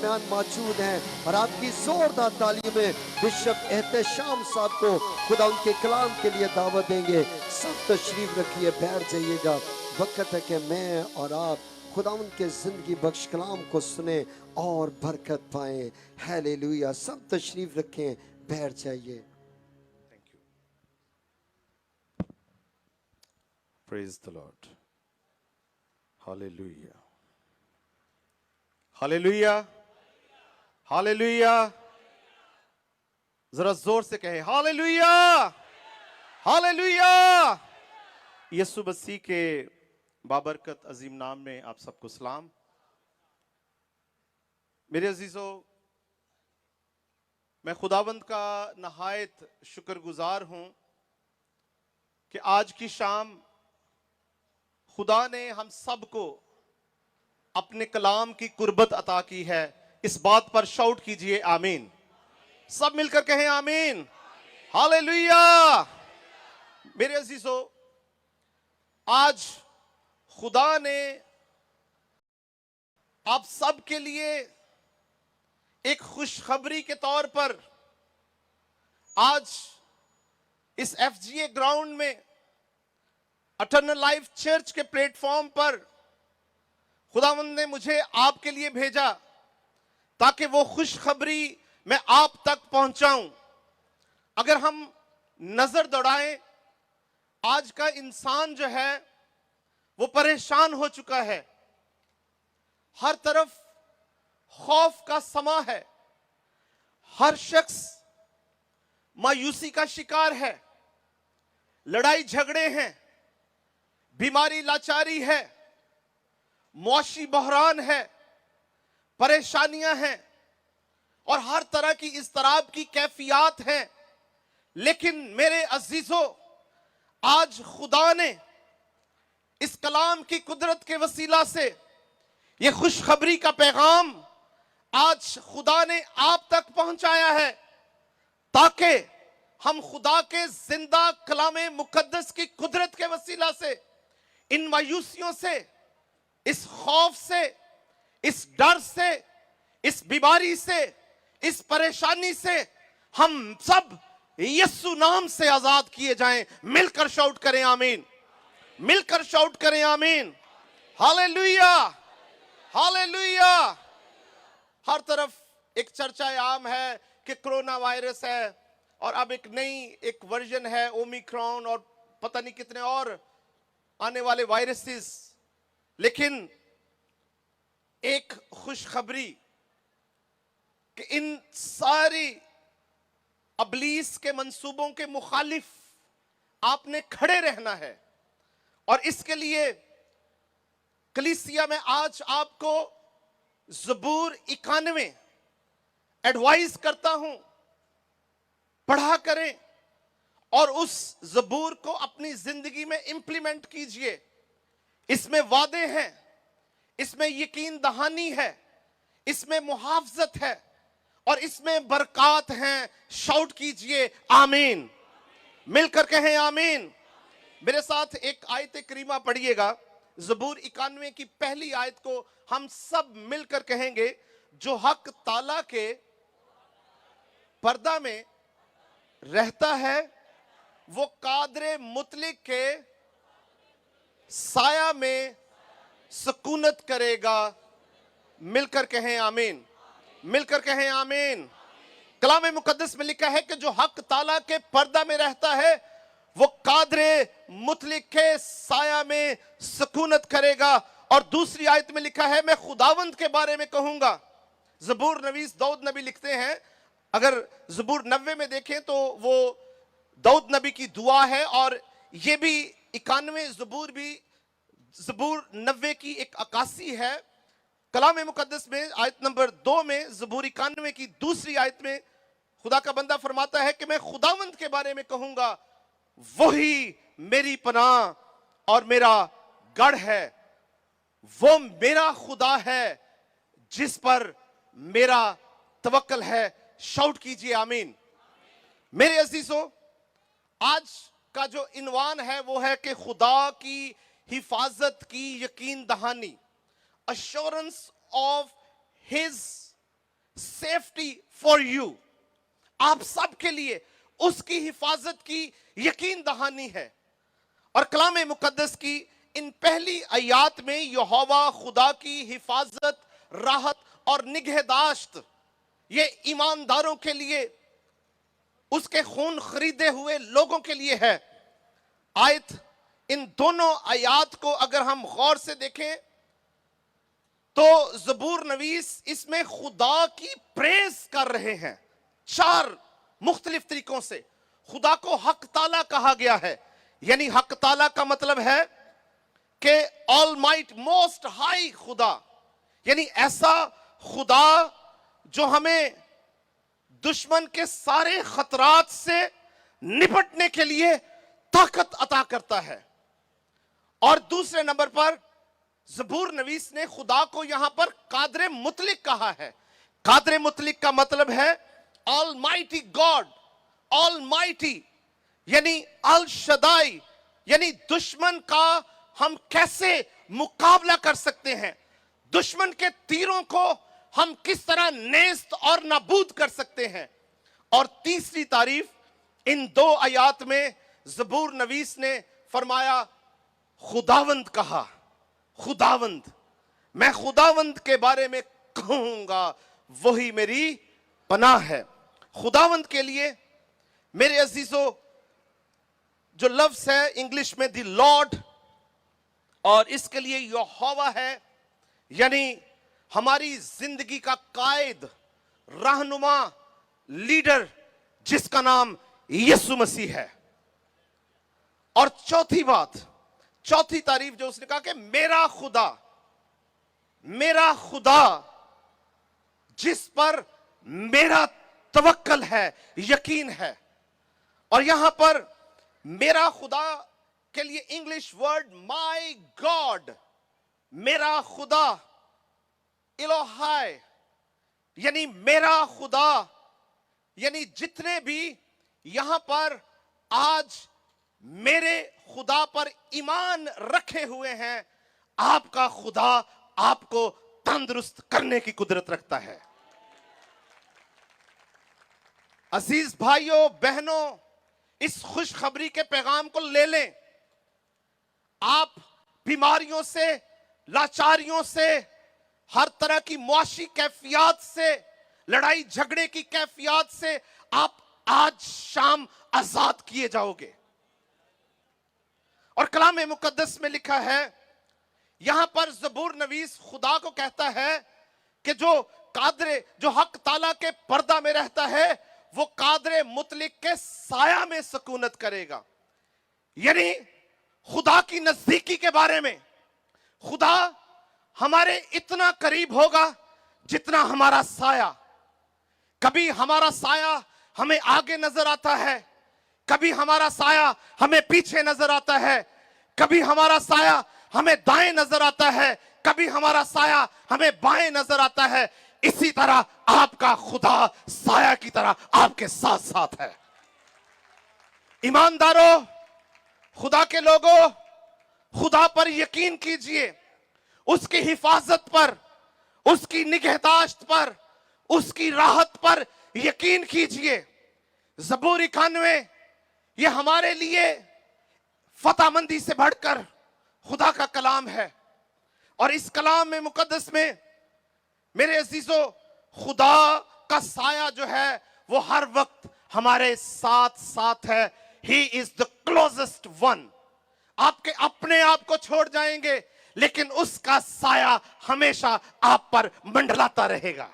درمیان موجود ہیں اور آپ کی زوردار تعلیم میں بشپ احتشام صاحب کو خدا ان کے کلام کے لیے دعوت دیں گے. سب تشریف رکھیے, بیٹھ جائیے گا. وقت ہے کہ میں اور آپ خدا ان کے زندگی بخش کلام کو سنیں اور برکت پائیں. ہیلیلویا. سب تشریف رکھیں, بیٹھ جائیے. Praise the Lord. Hallelujah. Hallelujah. Hallelujah. ذرا زور سے کہیں Hallelujah. Hallelujah. یسوع مسیح کے بابرکت عظیم نام میں آپ سب کو سلام. میرے عزیزو, میں خداوند کا نہایت شکر گزار ہوں کہ آج کی شام خدا نے ہم سب کو اپنے کلام کی قربت عطا کی ہے. اس بات پر شاؤٹ کیجئے آمین. سب مل کر کہیں آمین. ہاللیلویا. میرے عزیزو, آج خدا نے آپ سب کے لیے ایک خوشخبری کے طور پر آج اس ایف جی اے گراؤنڈ میں اٹرنل لائف چرچ کے پلیٹ فارم پر خداوند نے مجھے آپ کے لیے بھیجا تاکہ وہ خوشخبری میں آپ تک پہنچاؤں. اگر ہم نظر دوڑائیں, آج کا انسان جو ہے وہ پریشان ہو چکا ہے. ہر طرف خوف کا سما ہے. ہر شخص مایوسی کا شکار ہے. لڑائی جھگڑے ہیں, بیماری لاچاری ہے, معاشی بحران ہے, پریشانیاں ہیں اور ہر طرح کی اضطراب کی کیفیات ہیں. لیکن میرے عزیزو, آج خدا نے اس کلام کی قدرت کے وسیلہ سے یہ خوشخبری کا پیغام آج خدا نے آپ تک پہنچایا ہے تاکہ ہم خدا کے زندہ کلام مقدس کی قدرت کے وسیلہ سے ان مایوسیوں سے, اس خوف سے, اس ڈر سے, اس بیماری سے, اس پریشانی سے ہم سب یسوع نام سے آزاد کیے جائیں. مل کر شاؤٹ کریں آمین. مل کر شاؤٹ کریں آمین. ہاللیلویا. ہاللیلویا. ہر طرف ایک چرچہ عام ہے کہ کرونا وائرس ہے اور اب ایک نئی ایک ورژن ہے اومیکرون اور پتہ نہیں کتنے اور آنے والے وائرسز. لیکن ایک خوشخبری کہ ان ساری ابلیس کے منصوبوں کے مخالف آپ نے کھڑے رہنا ہے. اور اس کے لیے کلیسیا میں آج آپ کو زبور 91 ایڈوائز کرتا ہوں, پڑھا کریں اور اس زبور کو اپنی زندگی میں امپلیمنٹ کیجئے. اس میں وعدے ہیں, اس میں یقین دہانی ہے, اس میں محافظت ہے اور اس میں برکات ہیں. شاؤٹ کیجئے آمین. مل کر کہیں آمین. میرے ساتھ ایک آیت کریمہ پڑھیے گا. زبور 91 کی پہلی آیت کو ہم سب مل کر کہیں گے. جو حق تعالیٰ کے پردہ میں رہتا ہے وہ قادر مطلق کے سایہ میں سکونت کرے گا. مل کر کہیں آمین. مل کر کہیں آمین. کلام مقدس میں لکھا ہے کہ جو حق تعالیٰ کے پردہ میں رہتا ہے وہ قادر مطلق کے سایہ میں سکونت کرے گا. اور دوسری آیت میں لکھا ہے میں خداوند کے بارے میں کہوں گا. زبور نویس داؤد نبی لکھتے ہیں, اگر زبور 90 میں دیکھیں تو وہ داؤد نبی کی دعا ہے اور یہ بھی 91 زبور بھی زبور 90 کی ایک عکاسی ہے. کلام مقدس میں آیت نمبر 2 میں زبور 91 کی دوسری آیت میں خدا کا بندہ فرماتا ہے کہ میں خداوند کے بارے میں کہوں گا, وہی میری پناہ اور میرا گڑھ ہے, وہ میرا خدا ہے جس پر میرا توکل ہے. شاؤٹ کیجئے آمین. میرے عزیزو, آج کا جو عنوان ہے وہ ہے کہ خدا کی حفاظت کی یقین دہانی, assurance of his safety for you, आप सब के लिए उसकी हिफाजत की यकीन दहानी है। और कलाम मुकद्दस की इन पहली आयात में यहोवा खुदा की हिफाजत, राहत और निगहदाश्त ये ईमानदारों के लिए, उसके खून खरीदे हुए लोगों के लिए है। आयत, इन दोनों आयात को अगर हम गौर से देखें तो ज़बूर नवीस इसमें खुदा की प्रेज कर रहे हैं। चार मुख्तलिफ तरीकों से खुदा को हक ताला कहा गया है, यानी हक ताला का मतलब है कि ऑलमाइट, मोस्ट हाई खुदा, यानी ऐसा खुदा जो हमें दुश्मन के सारे खतरात से निपटने के लिए ताकत अता करता है। और दूसरे नंबर पर ज़बूर नवीस ने खुदा को यहां पर कादरे मुतलिक कहा है। कादरे मुतलिक का मतलब है ऑलमाइटी गॉड, ऑलमाइटी यानी अल शदाई, यानी दुश्मन का हम कैसे मुकाबला कर सकते हैं, दुश्मन के तीरों को हम किस तरह नेस्त और नाबूद कर सकते हैं। और तीसरी तारीफ इन दो आयात में ज़बूर नवीस ने फरमाया खुदावंद कहा। खुदावंद, मैं खुदावंद के बारे में कहूंगा वही मेरी पनाह है। खुदावंद के लिए मेरे अजीजों जो लफ्ज है इंग्लिश में द लॉर्ड, और इसके लिए यहोवा है, यानी हमारी जिंदगी का कायद, रहनुमा, लीडर, जिसका नाम यीशु मसीह है। और चौथी बात, चौथी तारीफ जो उसने कहा कि मेरा खुदा, मेरा खुदा जिस पर मेरा तवक्कल है, यकीन है। और यहां पर मेरा खुदा के लिए इंग्लिश वर्ड माई गॉड, मेरा खुदा, इलोहाय, यानी मेरा खुदा, यानी जितने भी यहां पर आज मेरे खुदा पर ईमान रखे हुए हैं, आपका खुदा आपको तंदुरुस्त करने की कुदरत रखता है। अजीज भाइयों बहनों, इस खुशखबरी के पैगाम को ले लें। आप बीमारियों से, लाचारियों से, हर तरह की मुआशी कैफियत से, लड़ाई झगड़े की कैफियत से आप आज शाम आजाद किए जाओगे। और कलाम मुकद्दस में लिखा है, यहां पर ज़बूर नवीस खुदा को कहता है कि जो कादरे, जो हक ताला के पर्दा में रहता है, वो कादरे मुतलिक के साया में सुकूनत करेगा। यानी खुदा की नजदीकी के बारे में, खुदा हमारे इतना करीब होगा जितना हमारा साया। कभी हमारा साया हमें आगे नजर आता है, कभी हमारा साया हमें पीछे नजर आता है, कभी हमारा साया हमें दाएं नजर आता है, कभी हमारा साया हमें बाएं नजर आता है। इसी तरह आपका खुदा साया की तरह आपके साथ साथ है। ईमानदारों, खुदा के लोगों, खुदा पर यकीन कीजिए, उसकी हिफाजत पर, उसकी निगहदाश्त पर, उसकी राहत पर यकीन कीजिए। ज़बूर 91 ये हमारे लिए फतामंदी से बढ़कर खुदा का कलाम है। और इस कलाम में मुकद्दस में मेरे अजीजों, खुदा का साया जो है वो हर वक्त हमारे साथ साथ है। He is the closest one. आपके अपने आप को छोड़ जाएंगे, लेकिन उसका साया हमेशा आप पर मंडलाता रहेगा।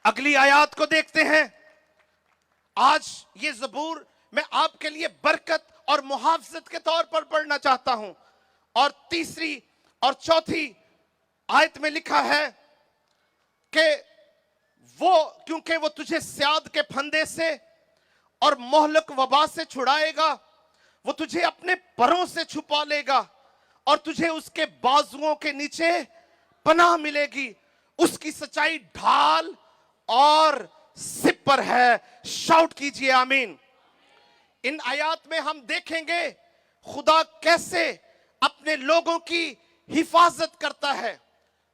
अगली आयत को देखते हैं। आज ये ज़बूर मैं आपके लिए बरकत और मुहाफ़ज़त के तौर पर पढ़ना चाहता हूं। और तीसरी और चौथी आयत में लिखा है कि वो, क्योंकि वो तुझे स्याद के फंदे से और मोहलक वबा से छुड़ाएगा, वो तुझे अपने परों से छुपा लेगा और तुझे उसके बाजुओं के नीचे पनाह मिलेगी। उसकी सच्चाई ढाल और सिपर है। शाउट कीजिए आमीन। इन आयत में हम देखेंगे खुदा कैसे अपने लोगों की हिफाजत करता है,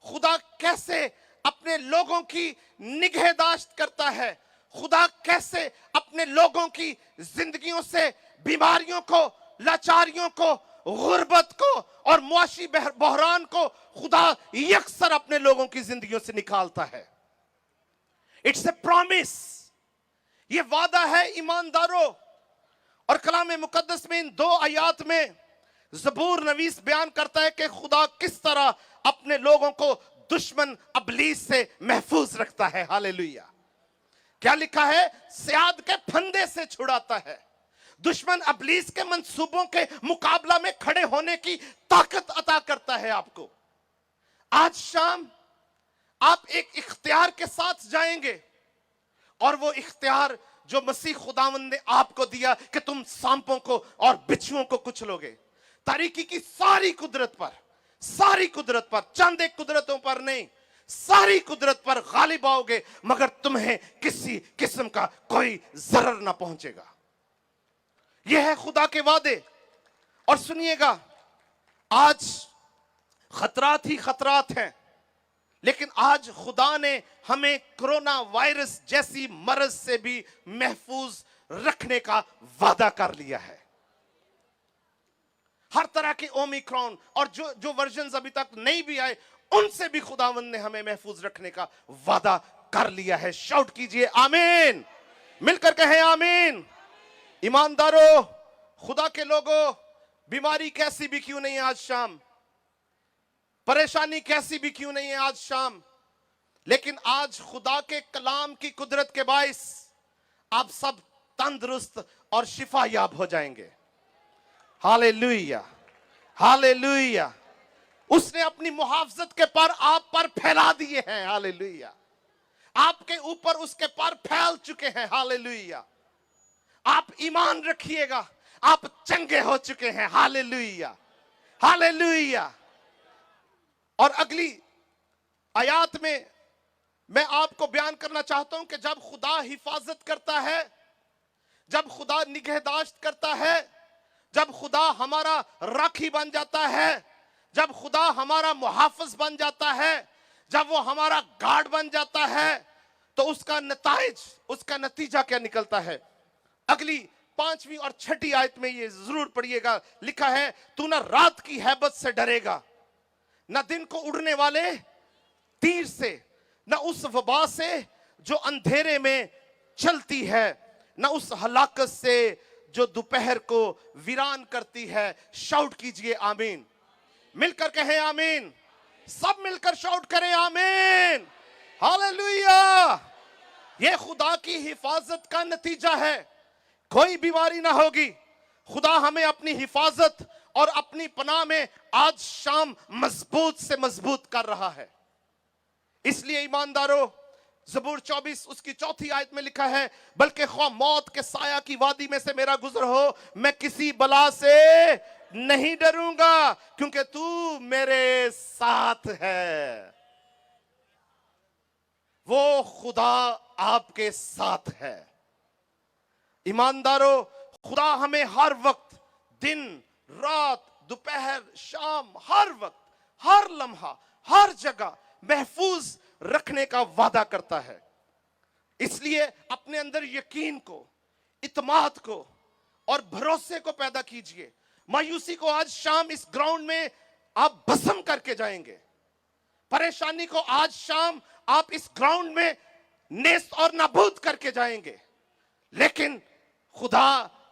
खुदा कैसे اپنے لوگوں کی نگہداشت کرتا ہے. خدا کیسے اپنے لوگوں کی زندگیوں سے بیماریوں کو, لاچاریوں کو, غربت کو اور معاشی بحران کو خدا یکسر اپنے لوگوں کی زندگیوں سے نکالتا ہے. It's a promise. یہ وعدہ ہے ایمانداروں. اور کلام مقدس میں ان 2 آیات میں زبور نویس بیان کرتا ہے کہ خدا کس طرح اپنے لوگوں کو دشمن ابلیس سے محفوظ رکھتا ہے. ہاللیلویہ. کیا لکھا ہے؟ سیاد کے پھندے سے چھڑاتا ہے. دشمن ابلیس کے منصوبوں کے مقابلہ میں کھڑے ہونے کی طاقت عطا کرتا ہے آپ کو. آج شام آپ ایک اختیار کے ساتھ جائیں گے, اور وہ اختیار جو مسیح خداوند نے آپ کو دیا کہ تم سانپوں کو اور بچھوؤں کو کچلو گے. تاریکی کی ساری قدرت پر, چند ایک قدرتوں پر نہیں, ساری قدرت پر غالب آؤ گے, مگر تمہیں کسی قسم کا کوئی ضرر نہ پہنچے گا. یہ ہے خدا کے وعدے. اور سنیے گا, آج خطرات ہی خطرات ہیں, لیکن آج خدا نے ہمیں کرونا وائرس جیسی مرض سے بھی محفوظ رکھنے کا وعدہ کر لیا ہے. ہر طرح کے اومیکرون اور جو ورژنز ابھی تک نہیں بھی آئے, ان سے بھی خداوند نے ہمیں محفوظ رکھنے کا وعدہ کر لیا ہے. شاؤٹ کیجئے آمین. مل کر کہیں آمین. ایمانداروں, خدا کے لوگوں, بیماری کیسی بھی کیوں نہیں ہے آج شام, پریشانی کیسی بھی کیوں نہیں ہے آج شام, لیکن آج خدا کے کلام کی قدرت کے باعث آپ سب تندرست اور شفا یاب ہو جائیں گے. ہاللیلویہ, ہاللیلویہ. اس نے اپنی محافظت کے پر آپ پر پھیلا دیے ہیں. ہاللیلویہ. آپ کے اوپر اس کے پر پھیل چکے ہیں. ہاللیلویہ. آپ ایمان رکھیے گا, آپ چنگے ہو چکے ہیں. ہاللیلویہ, ہاللیلویہ. اور اگلی آیات میں آپ کو بیان کرنا چاہتا ہوں کہ جب خدا حفاظت کرتا ہے, جب خدا نگہداشت کرتا ہے, جب خدا ہمارا راکھی بن جاتا ہے, جب خدا ہمارا محافظ بن جاتا ہے, جب وہ ہمارا گارڈ بن جاتا ہے, تو اس کا نتیجہ کیا نکلتا ہے؟ اگلی 5ویں اور 6ٹھی آیت میں یہ ضرور پڑھیے گا. لکھا ہے, تو نہ رات کی ہیبت سے ڈرے گا, نہ دن کو اڑنے والے تیر سے, نہ اس وبا سے جو اندھیرے میں چلتی ہے, نہ اس ہلاکت سے جو دوپہر کو ویران کرتی ہے. شاؤٹ کیجئے آمین. مل کر کہیں آمین. سب مل کر شاؤٹ کریں آمین. ہاللیلویہ. یہ خدا کی حفاظت کا نتیجہ ہے. کوئی بیماری نہ ہوگی. خدا ہمیں اپنی حفاظت اور اپنی پناہ میں آج شام مضبوط سے مضبوط کر رہا ہے. اس لیے ایمانداروں, زبور 24 اس کی 4تھی آیت میں لکھا ہے, بلکہ خواہ موت کے سایہ کی وادی میں سے میرا گزر ہو, میں کسی بلا سے نہیں ڈروں گا, کیونکہ تو میرے ساتھ ہے. وہ خدا آپ کے ساتھ ہے. ایمانداروں, خدا ہمیں ہر وقت, دن رات, دوپہر شام, ہر وقت, ہر لمحہ, ہر جگہ محفوظ رکھنے کا وعدہ کرتا ہے. اس لیے اپنے اندر یقین کو, اعتماد کو اور بھروسے کو پیدا کیجئے. مایوسی کو آج شام اس گراؤنڈ میں آپ بسم کر کے جائیں گے. پریشانی کو آج شام آپ اس گراؤنڈ میں نیست اور نابود کر کے جائیں گے. لیکن خدا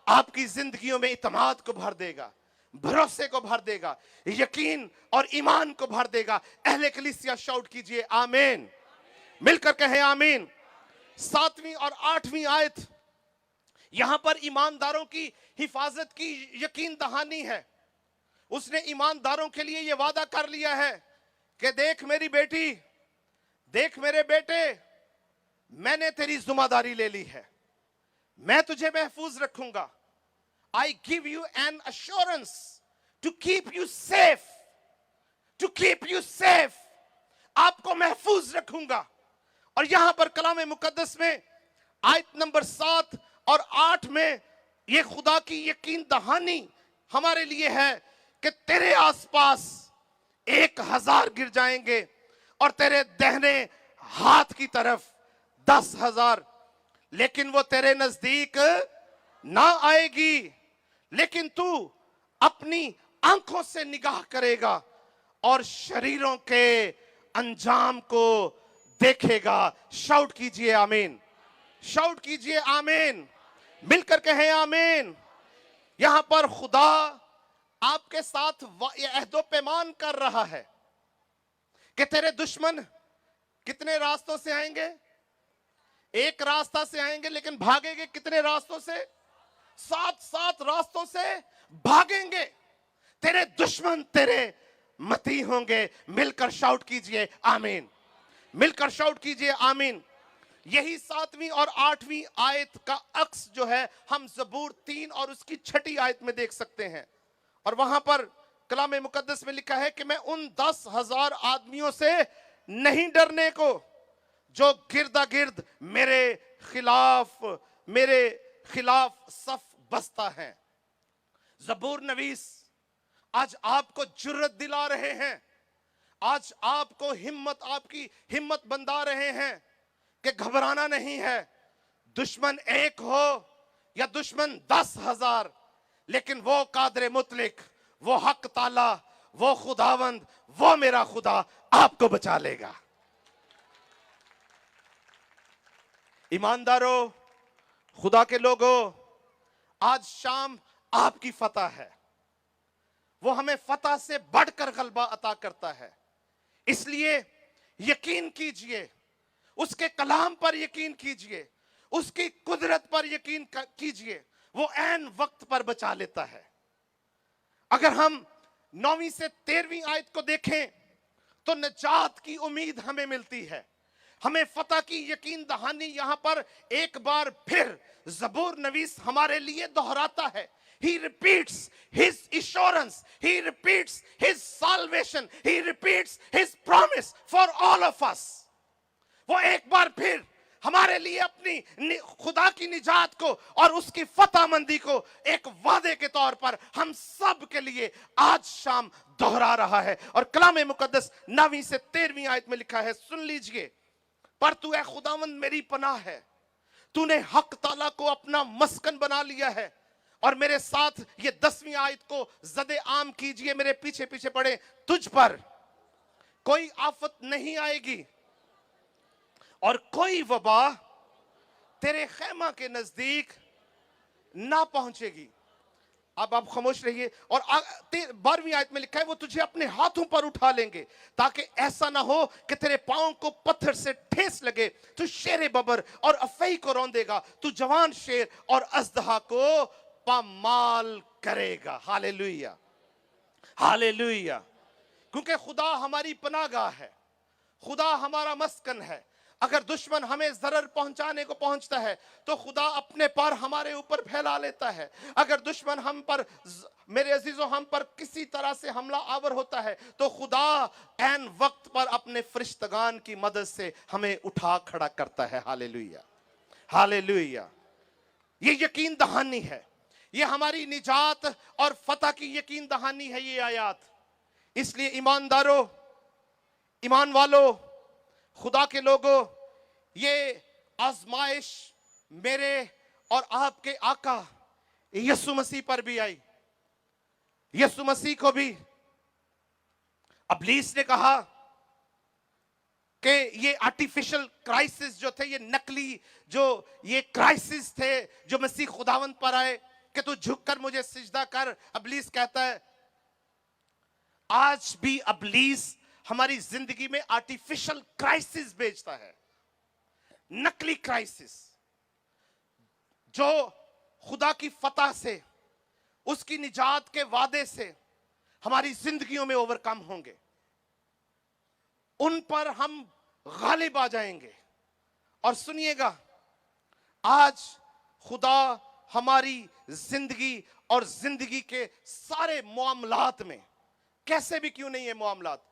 آپ کی زندگیوں میں اعتماد کو بھر دے گا, بھروسے کو بھر دے گا, یقین اور ایمان کو بھر دے گا. اہل کلیسیا شاؤٹ کیجئے آمین. مل کر کہیں آمین. 7ویں اور 8ویں آیت یہاں پر ایمانداروں کی حفاظت کی یقین دہانی ہے. اس نے ایمانداروں کے لیے یہ وعدہ کر لیا ہے کہ دیکھ میری بیٹی, دیکھ میرے بیٹے, میں نے تیری ذمہ داری لے لی ہے, میں تجھے محفوظ رکھوں گا. I give you an assurance to keep you safe. To keep you safe. آپ کو محفوظ رکھوں گا. اور یہاں پر کلام مقدس میں آیت نمبر 7 اور 8 میں یہ خدا کی یقین دہانی ہمارے لیے ہے کہ تیرے آس پاس 1000 گر جائیں گے اور تیرے دہنے हाथ की तरफ 10,000 लेकिन वो तेरे नजदीक ना आएगी, लेकिन तू अपनी आंखों से निगाह करेगा और शरीरों के अंजाम को देखेगा। शाउट कीजिए आमीन, शाउट कीजिए आमीन, मिलकर कहें आमीन। यहां पर खुदा आपके साथ अहदो पैमान कर रहा है कि तेरे दुश्मन कितने रास्तों से आएंगे? एक रास्ता से आएंगे, लेकिन भागेंगे कितने रास्तों से? 7 रास्तों से भागेंगे। तेरे दुश्मन तेरे मती होंगे। मिलकर शाउट कीजिए आमीन, मिलकर शाउट कीजिए आमीन। यही 7वीं और 8वीं आयत का अक्स जो है हम ज़बूर 3 और उसकी 6ठी आयत में देख सकते हैं। और वहां पर कलाम मुकद्दस में लिखा है कि मैं उन 10,000 आदमियों से नहीं डरने को जो गिरदा गिर्द मेरे खिलाफ सफ बसता है। ज़बूर नवीस आज आपको जुर्रत दिला रहे हैं, आज आपको आपकी हिम्मत बंधा रहे हैं कि घबराना नहीं है। दुश्मन एक हो या दुश्मन 10,000, लेकिन वो कादर मुतलिक, वो हक ताला, वो खुदावंद, वो मेरा खुदा आपको बचा लेगा। ईमानदारों, खुदा के लोगों, आज शाम आपकी फतह है। वो हमें फतह से बढ़कर गलबा अता करता है। इसलिए यकीन कीजिए, उसके कलाम पर यकीन कीजिए, उसकी कुदरत पर यकीन कीजिए। वो ऐन वक्त पर बचा लेता है। अगर हम 9वीं से 13वीं आयत को देखें तो निजात की उम्मीद हमें मिलती है, हमें फतह की यकीन दहानी यहां पर एक बार फिर ज़बूर नवीस हमारे लिए दोहराता है। He repeats his assurance, he repeats his salvation, he repeats his promise for all of us. वो एक बार फिर हमारे लिए अपनी खुदा की निजात को और उसकी फतहमंदी को एक वादे के तौर पर हम सब के लिए आज शाम दोहरा रहा है। और कलाम मुकद्दस 9वीं से 13वीं आयत में लिखा है, सुन लीजिए, पर तू ए खुदावंद मेरी पनाह है, तूने हक ताला को अपना मस्कन बना लिया है। और मेरे साथ ये 10वीं आयत को ज़दे आम कीजिए, मेरे पीछे पीछे पढ़े, तुझ पर कोई आफत नहीं आएगी और कोई वबा तेरे खैमा के नजदीक ना पहुंचेगी। अब आप खामोश रहिए। और 12वीं आयत में लिखा है, वो तुझे अपने हाथों पर उठा लेंगे ताकि ऐसा ना हो कि तेरे पांव को पत्थर से ठेस लगे। तू शेर बबर और अफई को रौंदेगा, तू जवान शेर और अजदहा को पामाल करेगा। Hallelujah, hallelujah. क्योंकि खुदा हमारी पनाहगाह है, खुदा हमारा मस्कन है। अगर दुश्मन हमें जरर पहुंचाने को पहुंचता है तो खुदा अपने पर हमारे ऊपर फैला लेता है। अगर दुश्मन हम पर, मेरे अजीजों, हम पर किसी तरह से हमला आवर होता है तो खुदा ऐन वक्त पर अपने फरिश्तगान की मदद से हमें उठा खड़ा करता है। Hallelujah, hallelujah. ये यकीन दहानी है, ये हमारी निजात और फतह की यकीन दहानी है ये आयत। इसलिए ईमानदारों, ईमान वालों, खुदा के लोगों, ये आजमाइश मेरे और आपके आका यीशु मसीह पर भी आई। यीशु मसीह को भी इब्लीस ने कहा कि ये आर्टिफिशियल क्राइसिस जो थे, ये नकली जो ये क्राइसिस थे जो मसीह खुदावंद पर आए कि तू झुककर मुझे सिजदा कर। इब्लीस कहता है, आज भी इब्लीस हमारी जिंदगी में आर्टिफिशियल क्राइसिस भेजता है, नकली क्राइसिस, जो खुदा की फतह से, उसकी निजात के वादे से हमारी जिंदगियों में ओवरकम होंगे, उन पर हम गालिब आ जाएंगे। और सुनिएगा, आज खुदा हमारी जिंदगी और जिंदगी के सारे मामलात में, कैसे भी क्यों नहीं है मामलात,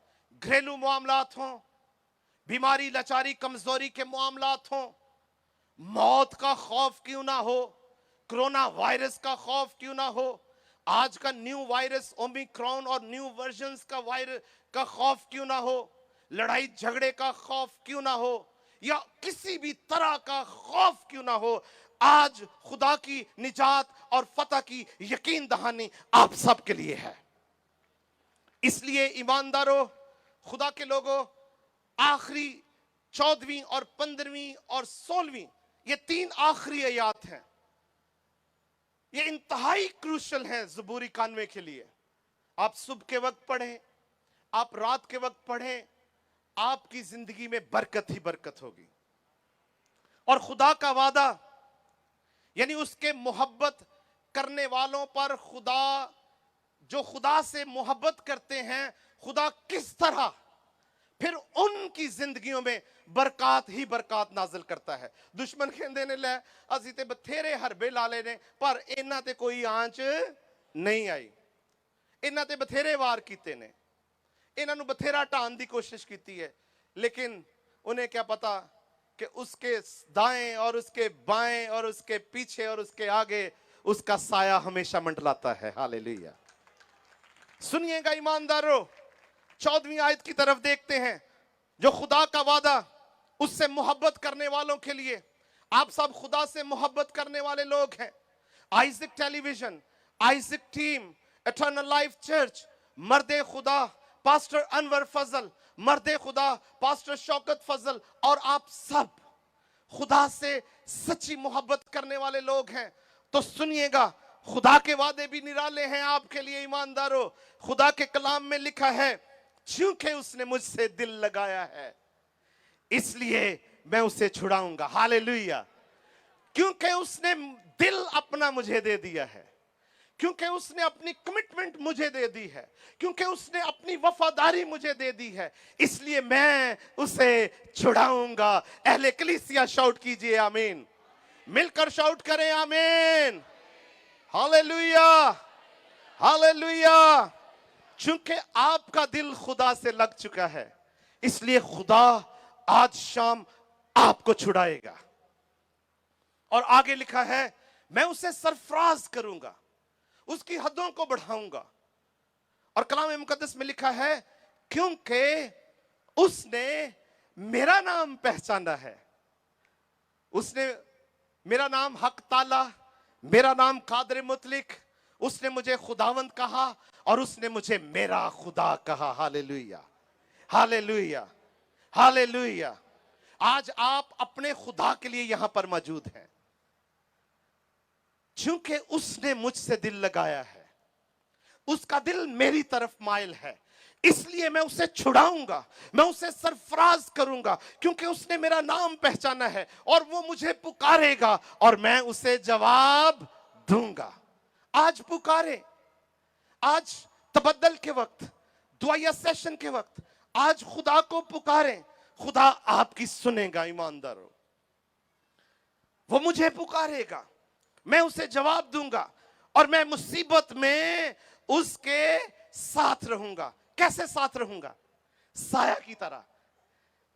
घरेलू मामलात हों, बीमारी, लाचारी, कमजोरी के मामलात हों, मौत का खौफ क्यों ना हो, कोरोना वायरस का खौफ क्यों ना हो, आज का न्यू वायरस ओमिक्रॉन और न्यू वर्जन्स का वायरस का खौफ क्यों ना हो, लड़ाई झगड़े का खौफ क्यों ना हो, या किसी भी तरह का खौफ क्यों ना हो, आज खुदा की निजात और फतह की यकीन दहानी आप सब के लिए है। इसलिए ईमानदारों, खुदा के लोगों, आखिरी 14वीं और 15वीं और 16वीं, ये 3 आखिरी आयत हैं। ये इंतहाई क्रूशल हैं ज़बूरी कानवे के लिए। आप सुबह के वक्त पढ़ें, आप रात के वक्त पढ़ें, आपकी जिंदगी में बरकत ही बरकत होगी। और खुदा का वादा, यानी उसके मोहब्बत करने वालों पर खुदा, जो खुदा से मोहब्बत करते हैं, खुदा किस तरह फिर उनकी जिंदगियों में बरकत ही बरकत नाजिल करता है। दुश्मन कहते ने लै असी ते बथेरे हरबे ला ले ने, पर इन्हां ते कोई आंच नहीं आई। इन्हां ते बथेरे वार कीते ने, इन्हां नूं बथेरा ढाण दी कोशिश कीती है, लेकिन उन्हें क्या पता कि उसके दाएं और उसके बाएं और उसके पीछे और उसके आगे उसका साया हमेशा मंडलाता है। हालेलुया। सुनिएगा ईमानदारों, 14वीं आयत की तरफ देखते हैं। जो खुदा का वादा उससे मोहब्बत करने वालों के लिए, आप सब खुदा से मोहब्बत करने वाले लोग हैं। Isaac television, Isaac team, eternal life church, मर्दे खुदा पास्टर अनवर फजल, मर्दे खुदा पास्टर शौकत फजल, और आप सब खुदा से सच्ची मोहब्बत करने वाले लोग हैं। तो सुनिएगा, खुदा के वादे भी निराले हैं आपके लिए ईमानदारों। खुदा के कलाम में लिखा है, क्योंकि उसने मुझसे दिल लगाया है इसलिए मैं उसे छुड़ाऊंगा। हालेलुया। क्योंकि उसने दिल अपना मुझे दे दिया है, क्योंकि उसने अपनी कमिटमेंट मुझे दे दी है, क्योंकि उसने अपनी वफादारी मुझे दे दी है, इसलिए मैं उसे छुड़ाऊंगा। अहले कलीसिया शाउट कीजिए आमीन। मिलकर शाउट करें आमीन। Hallelujah, hallelujah. चूंकि आपका दिल खुदा से लग चुका है, इसलिए खुदा आज शाम आपको छुड़ाएगा। और आगे लिखा है, मैं उसे सरफराज करूंगा, उसकी हदों को बढ़ाऊंगा। और कलाम मुकद्दस में लिखा है, क्योंकि उसने मेरा नाम पहचाना है। उसने मेरा नाम हक ताला, मेरा नाम कादर मुतलिक, उसने मुझे खुदावंद कहा और उसने मुझे मेरा खुदा कहा। Hallelujah, hallelujah, hallelujah. आज आप अपने खुदा के लिए यहां पर मौजूद हैं, क्योंकि उसने मुझसे दिल लगाया है, उसका दिल मेरी तरफ माइल है, इसलिए मैं उसे छुड़ाऊंगा, मैं उसे सरफराज करूंगा, क्योंकि उसने मेरा नाम पहचाना है और वो मुझे पुकारेगा और मैं उसे जवाब दूंगा। आज पुकारे, आज तबद्दल के वक्त, दुआया सेशन के वक्त, आज खुदा को पुकारें, खुदा आपकी सुनेगा ईमानदारों। वो मुझे पुकारेगा, मैं उसे जवाब दूंगा और मैं मुसीबत में उसके साथ रहूंगा। कैसे साथ रहूंगा? साया की तरह।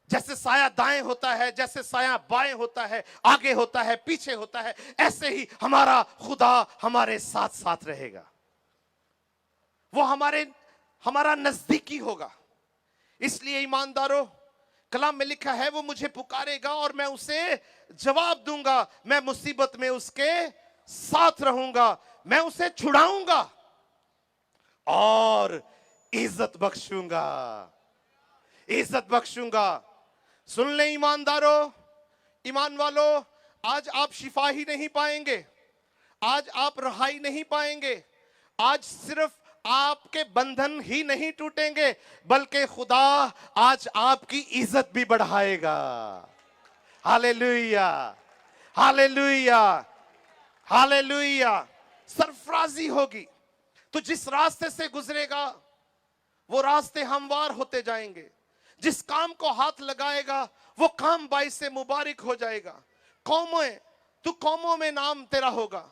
जैसे साया दाएं होता है, जैसे साया बाएं होता है, आगे होता है, पीछे होता है, ऐसे ही हमारा खुदा हमारे साथ साथ रहेगा। वो हमारा नजदीकी होगा। इसलिए ईमानदारों, कलाम में लिखा है, वो मुझे पुकारेगा और मैं उसे जवाब दूंगा, मैं मुसीबत में उसके साथ रहूंगा, मैं उसे छुड़ाऊंगा और इज्जत बख्शूंगा, इज्जत बख्शूंगा। सुन ले ईमानदारों, ईमान वालों, आज आप शिफा ही नहीं पाएंगे, आज आप रहाई नहीं पाएंगे, आज सिर्फ आपके बंधन ही नहीं टूटेंगे, बल्कि खुदा आज आपकी इज्जत भी बढ़ाएगा। Hallelujah, hallelujah, hallelujah. सरफराजी होगी तो जिस रास्ते से गुजरेगा वो रास्ते हमवार होते जाएंगे। जिस काम को हाथ लगाएगा वो काम बाइस से मुबारक हो जाएगा। कौमें, तू कौमों में नाम तेरा होगा।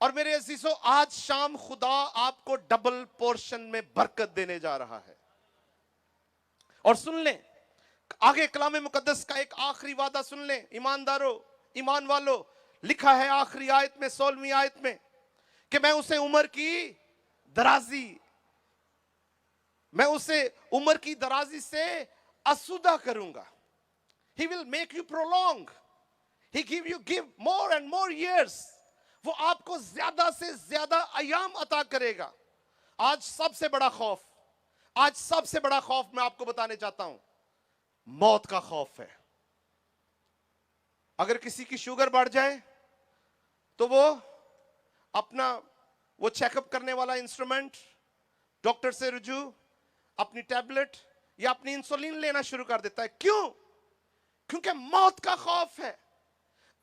और मेरे अजीजों, आज शाम खुदा आपको डबल पोर्शन में बरकत देने जा रहा है। और सुन लें, आगे कलाम मुकद्दस का एक आखिरी वादा सुन लें ईमानदारों, ईमान वालों। लिखा है आखिरी आयत में, 16वीं आयत में, कि मैं उसे उम्र की दराजी मैं उसे उम्र की दराजी से आसूदा करूंगा. He will make you prolong. He give more and more years. वो आपको ज्यादा से ज्यादा अयाम अता करेगा. आज सबसे बड़ा खौफ मैं आपको बताने चाहता हूं, मौत का खौफ है. अगर किसी की शुगर बढ़ जाए तो वो चेकअप करने वाला इंस्ट्रूमेंट, डॉक्टर से रुजू, अपनी टैबलेट या अपनी इंसुलिन लेना शुरू कर देता है. क्यों? क्योंकि मौत का खौफ है.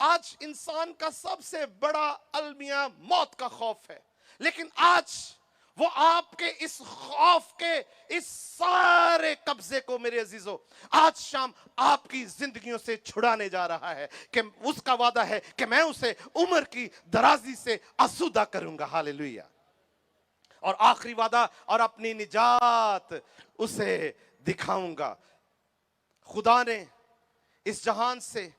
आज इंसान का सबसे बड़ा अलमिया मौत का खौफ है. लेकिन आज वो आपके इस खौफ के इस सारे कब्जे को मेरे अजीजों आज शाम आपकी जिंदगियों से छुड़ाने जा रहा है. कि उसका वादा है कि मैं उसे उम्र की दराजी से आसूदा करूंगा. हालेलुया. और आखिरी वादा, और अपनी निजात उसे दिखाऊंगा. खुदा ने इस जहान से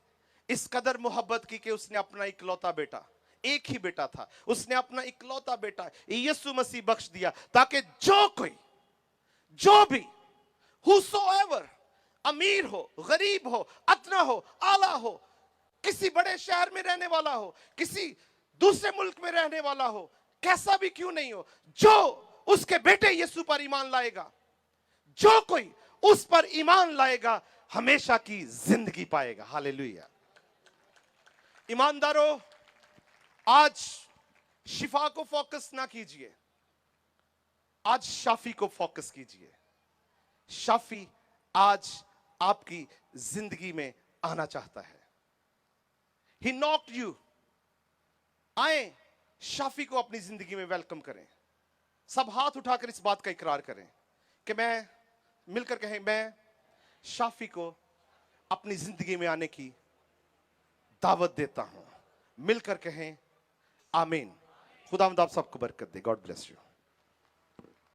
इस कदर मोहब्बत की कि उसने अपना इकलौता बेटा, एक ही बेटा था, उसने अपना इकलौता बेटा यीशु मसीह बख्श दिया ताकि जो भी whosoever, अमीर हो, गरीब हो, अतना हो, आला हो, किसी बड़े शहर में रहने वाला हो, किसी दूसरे मुल्क में रहने वाला हो, कैसा भी क्यों नहीं हो, जो उसके बेटे यीशु पर ईमान लाएगा, जो कोई उस पर ईमान लाएगा, हमेशा की जिंदगी पाएगा. हालेलुया. ईमानदारों, आज शिफा को फोकस ना कीजिए, आज शाफी को फोकस कीजिए. शाफी आज आपकी जिंदगी में आना चाहता है. He knocked you. आए, शाफी को अपनी जिंदगी में वेलकम करें. सब हाथ उठाकर इस बात का इकरार करें कि मैं, मिलकर कहें, मैं शाफी को अपनी जिंदगी में आने की दावत देता हूं. मिलकर कहें आमीन. खुदावंद आप सबको बरकत दे. God bless you.